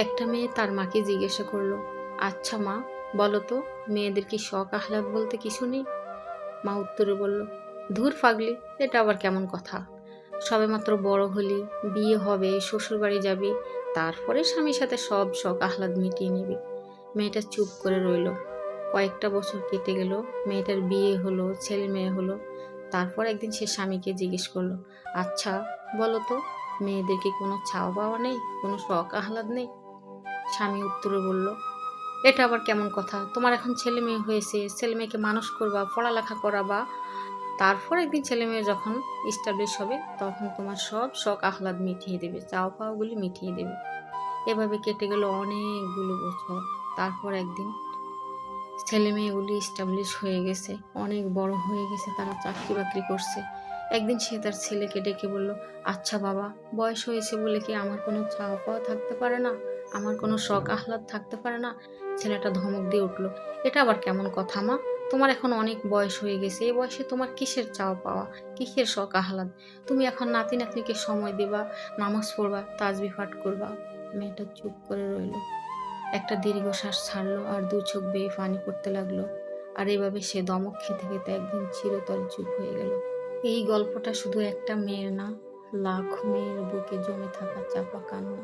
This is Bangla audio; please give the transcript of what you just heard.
একটা মেয়ে তার মাকে জিজ্ঞাসা করলো, আচ্ছা মা, বলো তো, মেয়েদের কি শখ আহ্লাদ বলতে কিছু নেই? মা উত্তরে বলল, ধুর পাগলি, এটা আবার কেমন কথা? সবেমাত্র বড় হলি, বিয়ে হবে, শ্বশুর বাড়ি যাবি, তারপরে স্বামীর সাথে সব শখ আহ্লাদ মিটিয়ে নিবি। মেয়েটা চুপ করে রইল। কয়েকটা বছর কেটে গেল, মেয়েটার বিয়ে হলো, ছেলে মেয়ে হলো। তারপর একদিন সে স্বামীকে জিজ্ঞেস করলো, আচ্ছা বলো তো, মেয়েদের কি কোনো চাওয়া পাওয়া নেই, কোনো শখ আহ্লাদ নেই? স্বামী উত্তরে বলল, এটা আবার কেমন কথা? তোমার এখন ছেলে মেয়ে হয়েছে, ছেলে মেয়েকে মানুষ করবা, পড়ালেখা করাবা, তারপর একদিন ছেলে মেয়ে যখন ইস্টাবলিশ হবে তখন তোমার সব শখ আহ্লাদ মিটিয়ে দেবে, চাওয়া পাওয়াগুলি মিটিয়ে দেবে। এভাবে কেটে গেল অনেকগুলো বছর। তারপর একদিন ছেলে মেয়েগুলি ইস্টাবলিশ হয়ে গেছে, অনেক বড় হয়ে গেছে, তারা চাকরি বাকরি করছে। একদিন সে তার ছেলেকে ডেকে বলল, আচ্ছা বাবা, বয়স হয়েছে বলে কি আমার কোনো চাওয়া পাওয়া থাকতে পারে না? আমার কোনো শখ আহ্লাদ থাকতে পারে না? ছেলেটা ধমক দিয়ে উঠলো, এটা আবার কেমন কথা মা? তোমার এখন অনেক বয়স হয়ে গেছে, এই বয়সে তোমার কিসের চাওয়া পাওয়া, কিসের শখ আহ্লাদ? তুমি এখন নাতি নাতনিকে সময় দেবা, নামাজ পড়বা, তাসবিহ পাঠ করবা। মেয়েটা চুপ করে রইল। একটা দীর্ঘশ্বাস ছাড়লো আর দু চোখ বেয়ে পানি পড়তে লাগলো। আর এভাবে সে দমক খেতে খেতে একদিন চিরতরে চুপ হয়ে গেল। এই গল্পটা শুধু একটা মেয়ের না, লাখ মেয়ের বুকে জমে থাকা চাপা কান্না।